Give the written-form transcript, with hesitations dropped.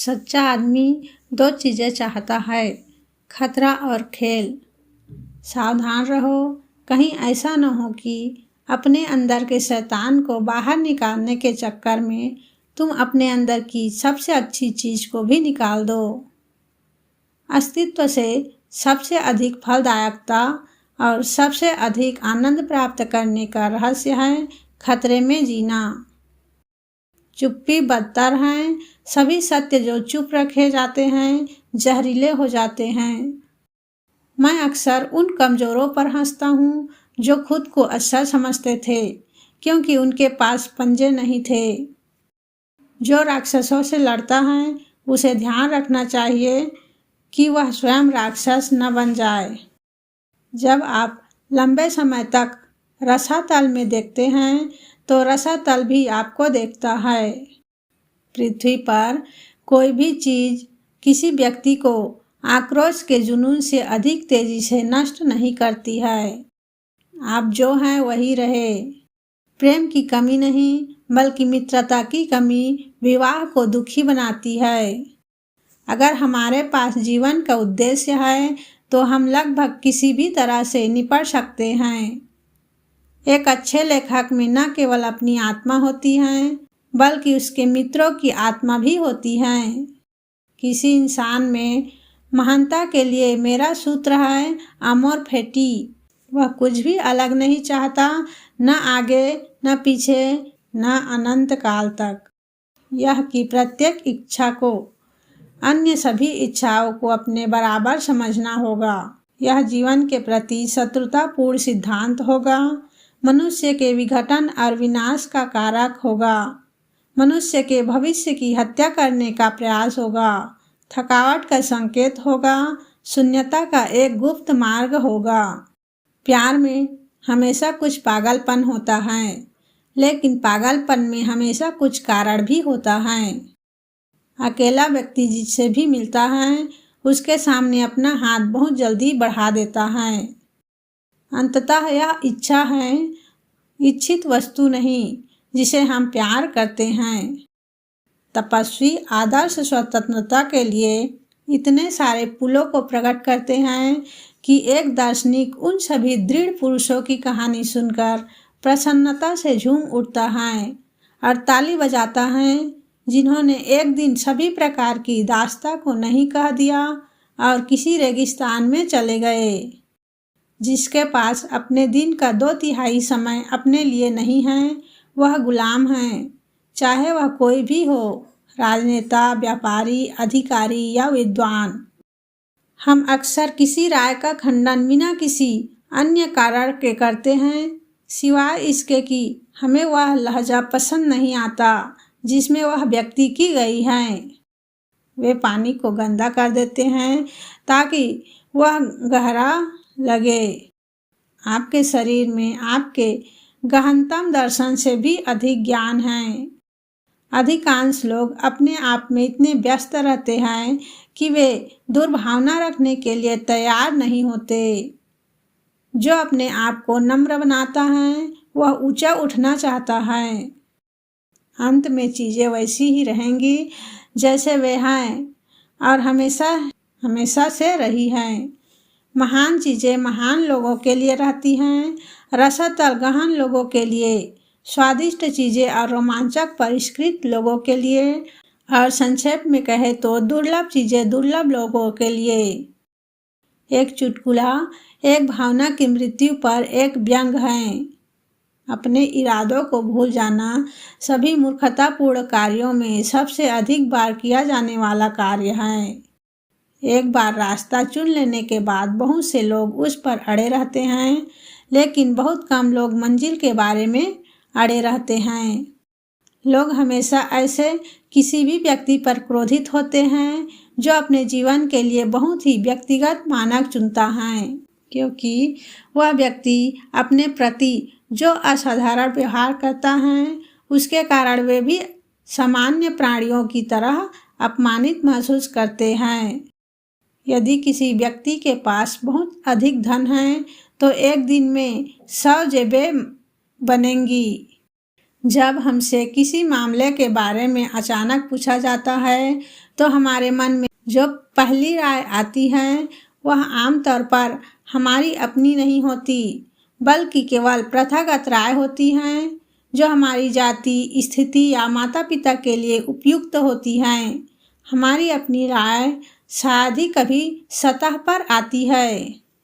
सच्चा आदमी दो चीज़ें चाहता है, खतरा और खेल। सावधान रहो, कहीं ऐसा न हो कि अपने अंदर के शैतान को बाहर निकालने के चक्कर में तुम अपने अंदर की सबसे अच्छी चीज़ को भी निकाल दो। अस्तित्व से सबसे अधिक फलदायकता और सबसे अधिक आनंद प्राप्त करने का रहस्य है खतरे में जीना। चुप्पी बदतर है, सभी सत्य जो चुप रखे जाते हैं जहरीले हो जाते हैं। मैं अक्सर उन कमज़ोरों पर हंसता हूँ जो खुद को अच्छा समझते थे क्योंकि उनके पास पंजे नहीं थे। जो राक्षसों से लड़ता है उसे ध्यान रखना चाहिए कि वह स्वयं राक्षस न बन जाए। जब आप लंबे समय तक रसातल में देखते हैं तो रसातल भी आपको देखता है। पृथ्वी पर कोई भी चीज़ किसी व्यक्ति को आक्रोश के जुनून से अधिक तेजी से नष्ट नहीं करती है। आप जो हैं वही रहे। प्रेम की कमी नहीं बल्कि मित्रता की कमी विवाह को दुखी बनाती है। अगर हमारे पास जीवन का उद्देश्य है तो हम लगभग किसी भी तरह से निपट सकते हैं। एक अच्छे लेखक में न केवल अपनी आत्मा होती है बल्कि उसके मित्रों की आत्मा भी होती है। किसी इंसान में महानता के लिए मेरा सूत्र है अमोर फेटी। वह कुछ भी अलग नहीं चाहता, न आगे न पीछे न अनंत काल तक। यह कि प्रत्येक इच्छा को अन्य सभी इच्छाओं को अपने बराबर समझना होगा। यह जीवन के प्रति शत्रुतापूर्ण सिद्धांत होगा। मनुष्य के विघटन और विनाश का कारक होगा। मनुष्य के भविष्य की हत्या करने का प्रयास होगा। थकावट का संकेत होगा। शून्यता का एक गुप्त मार्ग होगा। प्यार में हमेशा कुछ पागलपन होता है, लेकिन पागलपन में हमेशा कुछ कारण भी होता है। अकेला व्यक्ति जिससे भी मिलता है उसके सामने अपना हाथ बहुत जल्दी बढ़ा देता है। अंततः यह इच्छा है, इच्छित वस्तु नहीं जिसे हम प्यार करते हैं। तपस्वी आदर्श स्वतंत्रता के लिए इतने सारे पुलों को प्रकट करते हैं कि एक दार्शनिक उन सभी दृढ़ पुरुषों की कहानी सुनकर प्रसन्नता से झूम उठता है और ताली बजाता है जिन्होंने एक दिन सभी प्रकार की दास्तां को नहीं कह दिया और किसी रेगिस्तान में चले गए। जिसके पास अपने दिन का 2/3 समय अपने लिए नहीं है वह गुलाम है, चाहे वह कोई भी हो, राजनेता, व्यापारी, अधिकारी या विद्वान। हम अक्सर किसी राय का खंडन बिना किसी अन्य कारण के करते हैं सिवाय इसके कि हमें वह लहजा पसंद नहीं आता जिसमें वह व्यक्ति की गई है। वे पानी को गंदा कर देते हैं ताकि वह गहरा लगे। आपके शरीर में आपके गहनतम दर्शन से भी अधिक ज्ञान है। अधिकांश लोग अपने आप में इतने व्यस्त रहते हैं कि वे दुर्भावना रखने के लिए तैयार नहीं होते। जो अपने आप को नम्र बनाता है वह ऊंचा उठना चाहता है। अंत में चीज़ें वैसी ही रहेंगी जैसे वे हैं और हमेशा से रही हैं। महान चीज़ें महान लोगों के लिए रहती हैं, रसतल गहन लोगों के लिए, स्वादिष्ट चीज़ें और रोमांचक परिष्कृत लोगों के लिए, और संक्षेप में कहे तो दुर्लभ चीज़ें दुर्लभ लोगों के लिए। एक चुटकुला एक भावना की मृत्यु पर एक व्यंग है। अपने इरादों को भूल जाना सभी मूर्खतापूर्ण कार्यों में सबसे अधिक बार किया जाने वाला कार्य है। एक बार रास्ता चुन लेने के बाद बहुत से लोग उस पर अड़े रहते हैं, लेकिन बहुत कम लोग मंजिल के बारे में अड़े रहते हैं। लोग हमेशा ऐसे किसी भी व्यक्ति पर क्रोधित होते हैं जो अपने जीवन के लिए बहुत ही व्यक्तिगत मानक चुनता है, क्योंकि वह व्यक्ति अपने प्रति जो असाधारण व्यवहार करता है उसके कारण वे भी सामान्य प्राणियों की तरह अपमानित महसूस करते हैं। यदि किसी व्यक्ति के पास बहुत अधिक धन है तो एक दिन में 100 जेबें बनेंगी। जब हमसे किसी मामले के बारे में अचानक पूछा जाता है तो हमारे मन में जो पहली राय आती है वह आमतौर पर हमारी अपनी नहीं होती, बल्कि केवल प्रथागत राय होती हैं जो हमारी जाति, स्थिति या माता पिता के लिए उपयुक्त होती हैं। हमारी अपनी राय शायद ही कभी सतह पर आती है।